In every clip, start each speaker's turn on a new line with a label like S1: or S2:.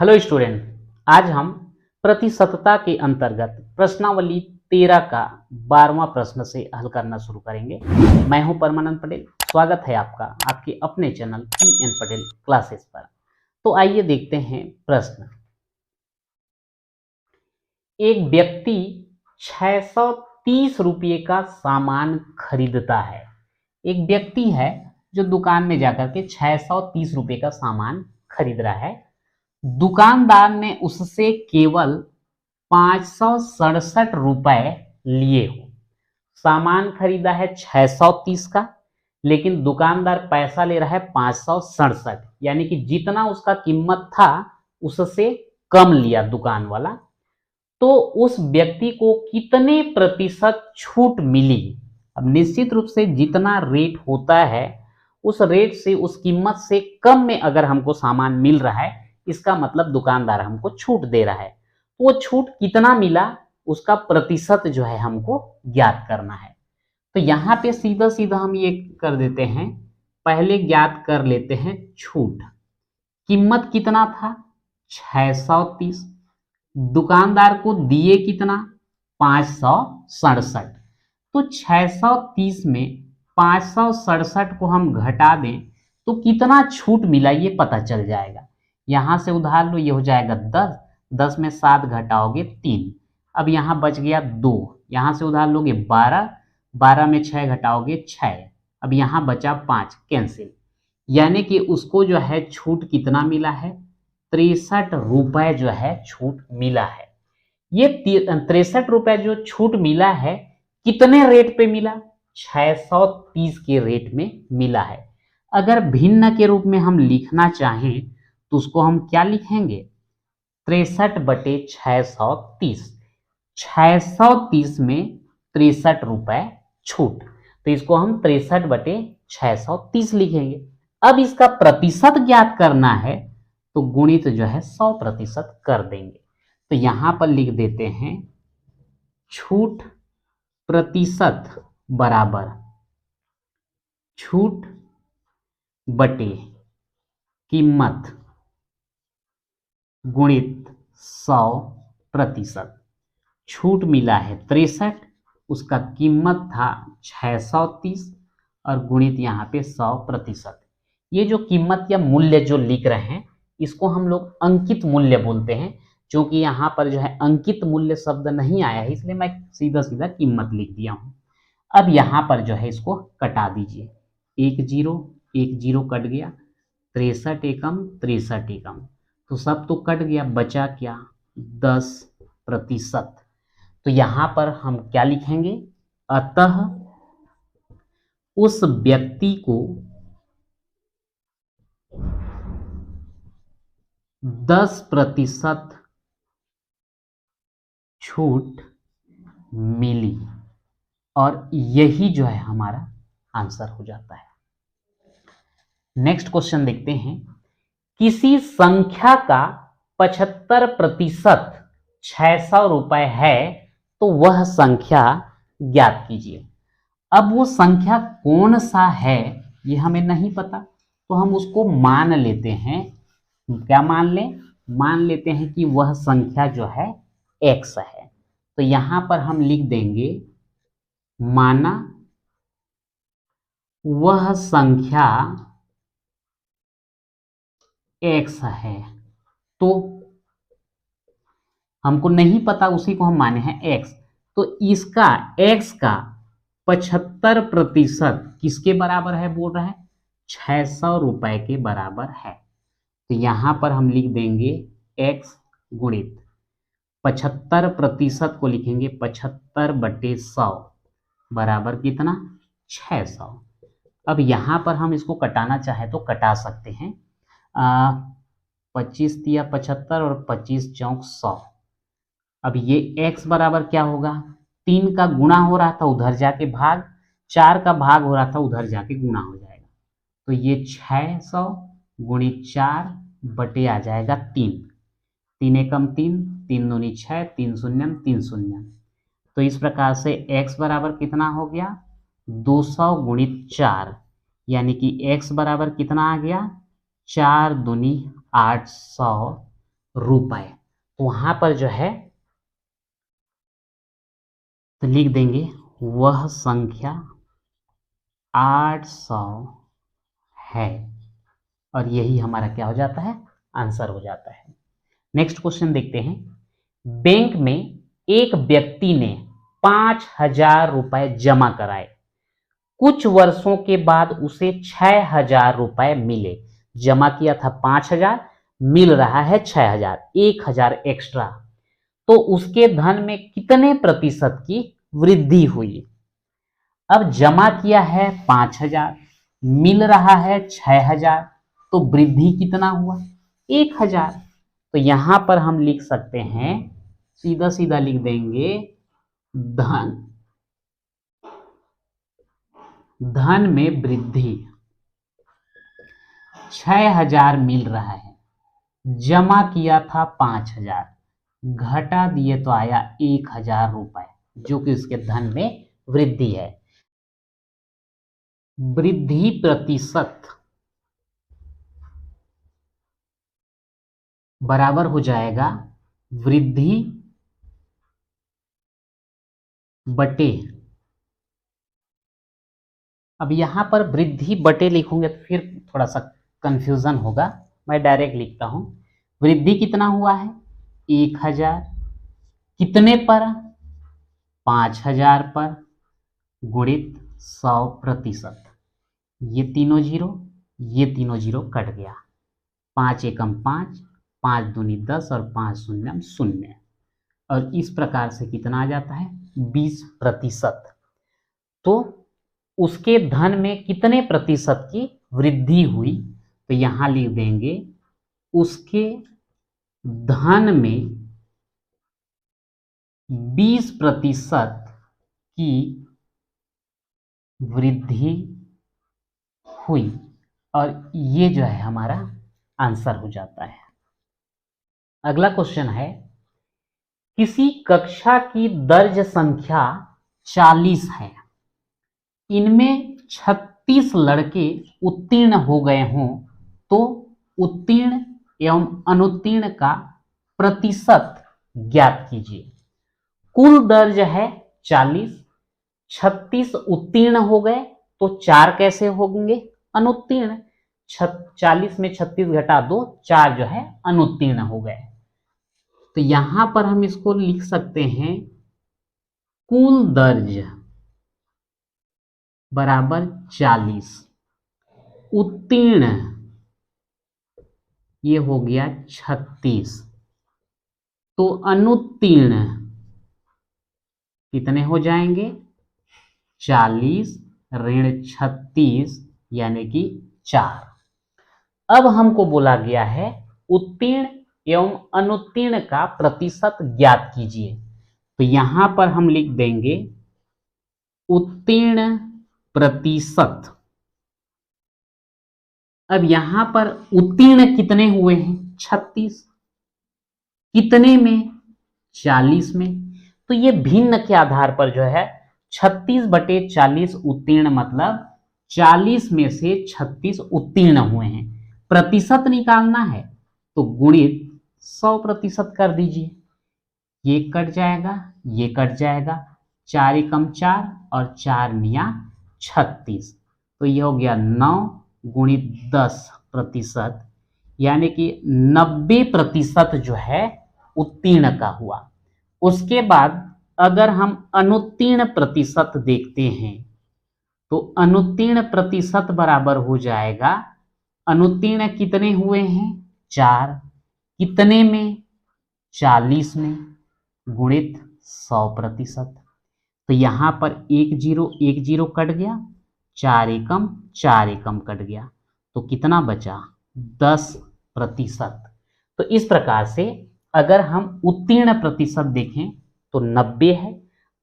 S1: Hello student, आज हम प्रतिशतता के अंतर्गत प्रश्नावली 13 का 12वां प्रश्न से हल करना शुरू करेंगे। मैं हूं परमानंद पटेल। स्वागत है आपका आपके अपने चैनल PN पटेल क्लासेस पर। तो आइए देखते हैं प्रश्न। एक व्यक्ति 630 रुपये का सामान खरीदता है। एक व्यक्ति है जो दुकान में जाकर के 630 रुपये का सामान खरीद रहा है। दुकानदार ने उससे केवल 567 रुपए लिए हो। सामान खरीदा है 630 का, लेकिन दुकानदार पैसा ले रहा है 567, यानी कि जितना उसका कीमत था उससे कम लिया दुकान वाला। तो उस व्यक्ति को कितने प्रतिशत छूट मिली? अब निश्चित रूप से जितना रेट होता है उस रेट से, उस कीमत से कम में अगर हमको सामान मिल रहा है, इसका मतलब दुकानदार हमको छूट दे रहा है। तो वो छूट कितना मिला, उसका प्रतिशत जो है हमको ज्ञात करना है। तो यहाँ पे सीधा सीधा हम ये कर देते हैं, पहले ज्ञात कर लेते हैं छूट। कीमत कितना था? 630। दुकानदार को दिए कितना? 567। तो 630 में 567 को हम घटा दें तो कितना छूट मिला ये पता चल जाएगा। यहां से उधार लो, ये हो जाएगा 10। 10 में 7 घटाओगे 3। अब यहां बच गया 2। यहां से उधार लोगे 12। 12 में 6 घटाओगे 6। अब यहां बचा 5, कैंसिल। यानी कि उसको जो है छूट कितना मिला है? 63 रुपए जो है छूट मिला है। ये 63 रुपए जो छूट मिला है, कितने रेट पे मिला? 630 के रेट में मिला है। अगर भिन्न के रूप में हम लिखना चाहें तो उसको हम क्या लिखेंगे? 63/630। 630 में 63 रुपए छूट, तो इसको हम 63/630 लिखेंगे। अब इसका प्रतिशत ज्ञात करना है तो गुणित जो है 100% कर देंगे। तो यहां पर लिख देते हैं छूट प्रतिशत बराबर छूट बटे कीमत गुणित 100%। छूट मिला है 63, उसका कीमत था 630 और गुणित यहाँ पे 100%। ये जो कीमत या मूल्य जो लिख रहे हैं इसको हम लोग अंकित मूल्य बोलते हैं। क्योंकि यहाँ पर जो है अंकित मूल्य शब्द नहीं आया है, इसलिए मैं सीधा सीधा कीमत लिख दिया हूँ। अब यहाँ पर जो है इसको कटा दीजिए। 1 0 1 0 कट गया। 63 एकम 63 एकम, तो सब तो कट गया, बचा क्या? 10%। तो यहां पर हम क्या लिखेंगे? अतः उस व्यक्ति को 10% छूट मिली, और यही जो है हमारा आंसर हो जाता है। नेक्स्ट क्वेश्चन देखते हैं। किसी संख्या का 75% 600 रुपए है तो वह संख्या ज्ञात कीजिए। अब वो संख्या कौन सा है ये हमें नहीं पता, तो हम उसको मान लेते हैं। क्या मान लें? मान लेते हैं कि वह संख्या जो है x है। तो यहां पर हम लिख देंगे माना वह संख्या x है। तो हमको नहीं पता, उसी को हम माने हैं x। तो इसका x का 75% किसके बराबर है बोल रहा है? 600 रुपए के बराबर है। तो यहां पर हम लिख देंगे x गुणित 75% को लिखेंगे 75/100 बराबर कितना? 600। अब यहां पर हम इसको कटाना चाहे तो कटा सकते हैं। 25 दिया 75 और 25 चौक 100। अब ये x बराबर क्या होगा? 3 का गुणा हो रहा था उधर जाके भाग, 4 का भाग हो रहा था उधर जाके गुणा हो जाएगा। तो ये 600 गुणित 4 बटे आ जाएगा 3। 3 एकम 3, 3 दूनी 6, 3 शून्यम 3 शून्यम। तो इस प्रकार से x बराबर कितना हो गया? 200 गुणित 4, यानी कि x बराबर कितना आ गया? 4 दूनी 800 रुपए। तो वहां पर जो है तो लिख देंगे वह संख्या 800 है, और यही हमारा क्या हो जाता है, आंसर हो जाता है। नेक्स्ट क्वेश्चन देखते हैं। बैंक में एक व्यक्ति ने 5,000 रुपए जमा कराए। कुछ वर्षों के बाद उसे 6,000 रुपए मिले। जमा किया था 5,000, मिल रहा है 6,000, 1,000 एक्स्ट्रा। तो उसके धन में कितने प्रतिशत की वृद्धि हुई? अब जमा किया है 5,000, मिल रहा है 6,000, तो वृद्धि कितना हुआ? 1,000। तो यहां पर हम लिख सकते हैं, सीधा सीधा लिख देंगे धन में वृद्धि 6,000 मिल रहा है, जमा किया था 5,000, घटा दिए तो आया 1,000 रुपए, जो कि उसके धन में वृद्धि है। वृद्धि प्रतिशत बराबर हो जाएगा वृद्धि बटे, अब यहां पर वृद्धि बटे लिखूंगे तो फिर थोड़ा सा कंफ्यूजन होगा, मैं डायरेक्ट लिखता हूं। वृद्धि कितना हुआ है? 1,000, कितने पर? 5,000 पर, गुणित 100%। ये तीनों जीरो कट गया, 5 एकम 5, 5 दूनी 10 और 5 शून्य 0, और इस प्रकार से कितना आ जाता है? 20%। तो उसके धन में कितने प्रतिशत की वृद्धि हुई? तो यहां लिख देंगे उसके धन में 20% की वृद्धि हुई, और ये जो है हमारा आंसर हो जाता है। अगला क्वेश्चन है, किसी कक्षा की दर्ज संख्या 40 है, इनमें 36 लड़के उत्तीर्ण हो गए हों, तो उत्तीर्ण एवं अनुत्तीर्ण का प्रतिशत ज्ञात कीजिए। कुल दर्ज है 40, 36 उत्तीर्ण हो गए, तो 4 कैसे होंगे? अनुत्तीर्ण। 40 में 36 घटा दो, 4 जो है अनुत्तीर्ण हो गए। तो यहां पर हम इसको लिख सकते हैं कुल दर्ज बराबर 40, उत्तीर्ण ये हो गया 36, तो अनुत्तीर्ण कितने हो जाएंगे? 40 ऋण 36 यानी कि 4। अब हमको बोला गया है उत्तीर्ण एवं अनुत्तीर्ण का प्रतिशत ज्ञात कीजिए। तो यहां पर हम लिख देंगे उत्तीर्ण प्रतिशत। अब यहां पर उत्तीर्ण कितने हुए हैं? 36, कितने में? 40 में। तो ये भिन्न के आधार पर जो है 36/40 उत्तीर्ण, मतलब 40 में से 36 उत्तीर्ण हुए हैं। प्रतिशत निकालना है तो गुणित 100% कर दीजिए, ये कट जाएगा, ये कट जाएगा, 4 एकम 4 और 4 निया 36, तो ये हो गया 9 गुणित 10%, यानी कि 90% जो है उत्तीर्ण का हुआ। उसके बाद अगर हम अनुत्तीर्ण प्रतिशत देखते हैं, तो अनुत्तीर्ण प्रतिशत बराबर हो जाएगा, अनुत्तीर्ण कितने हुए हैं? 4, कितने में? 40 में, गुणित 100%। तो यहां पर 1 0 कट गया, 4 एकम कट गया, तो कितना बचा? 10%। तो इस प्रकार से अगर हम उत्तीर्ण प्रतिशत देखें तो 90 है,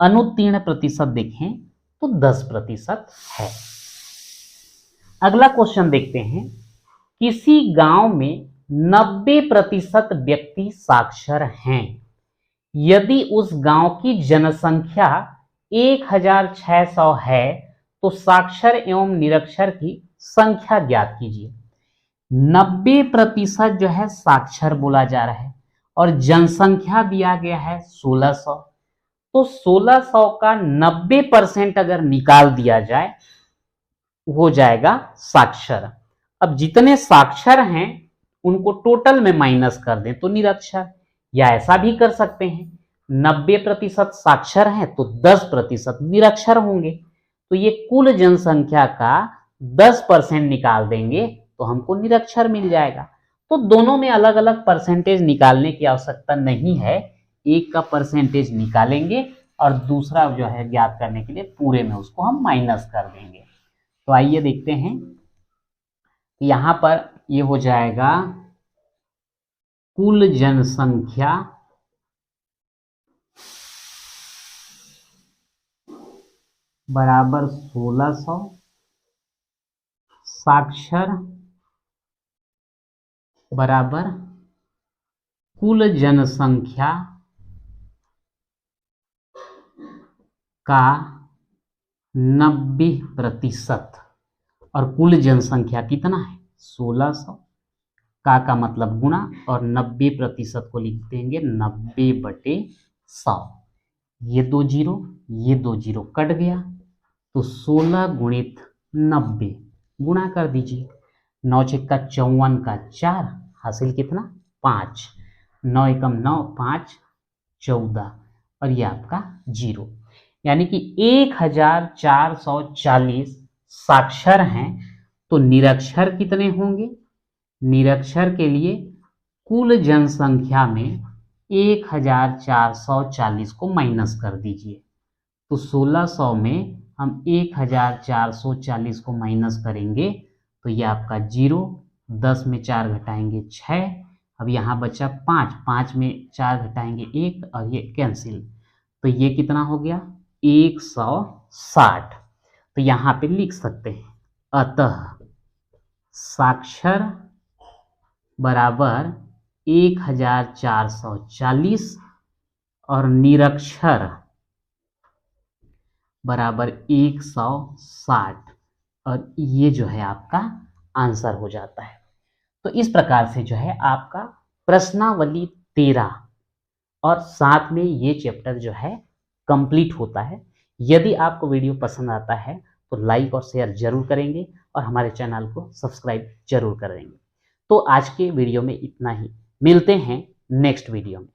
S1: अनुत्तीर्ण प्रतिशत देखें तो 10% है। अगला क्वेश्चन देखते हैं, किसी गांव में 90% व्यक्ति साक्षर हैं। यदि उस गांव की जनसंख्या 1,600 है, तो साक्षर एवं निरक्षर की संख्या ज्ञात कीजिए। 90% जो है साक्षर बोला जा रहा है, और जनसंख्या दिया गया है 1600। तो 1600 का 90% अगर निकाल दिया जाए हो जाएगा साक्षर। अब जितने साक्षर हैं उनको टोटल में माइनस कर दें तो निरक्षर, या ऐसा भी कर सकते हैं 90% साक्षर हैं तो 10% निरक्षर होंगे। तो ये कुल जनसंख्या का 10% निकाल देंगे तो हमको निरक्षर मिल जाएगा। तो दोनों में अलग अलग परसेंटेज निकालने की आवश्यकता नहीं है, एक का परसेंटेज निकालेंगे और दूसरा जो है ज्ञात करने के लिए पूरे में उसको हम माइनस कर देंगे। तो आइए देखते हैं, यहां पर ये हो जाएगा कुल जनसंख्या बराबर 1600, साक्षर बराबर कुल जनसंख्या का 90%। और कुल जनसंख्या कितना है 1600, का मतलब गुणा, और 90% को लिख देंगे 90/100। ये दो जीरो कट गया तो 16 गुणित 90 गुणा कर दीजिए। 9 छक्का 54 का 4 हासिल कितना 5, 9 एकम 9 5 14 और ये आपका 0। यानी कि 1440 साक्षर हैं तो निरक्षर कितने होंगे। निरक्षर के लिए कुल जनसंख्या में 1440 को माइनस कर दीजिए। तो 1600 में हम 1440 को माइनस करेंगे तो ये आपका 0, 10 में 4 घटाएंगे 6, अब यहाँ बचा 5, 5 में 4 घटाएंगे 1 और ये कैंसिल, तो ये कितना हो गया 160। तो यहाँ पे लिख सकते हैं अतः साक्षर बराबर 1440 और निरक्षर बराबर 160, और ये जो है आपका आंसर हो जाता है। तो इस प्रकार से जो है आपका प्रश्नावली 13 और साथ में ये चैप्टर जो है कंप्लीट होता है। यदि आपको वीडियो पसंद आता है तो लाइक और शेयर जरूर करेंगे और हमारे चैनल को सब्सक्राइब जरूर करेंगे। तो आज के वीडियो में इतना ही, मिलते हैं नेक्स्ट वीडियो में।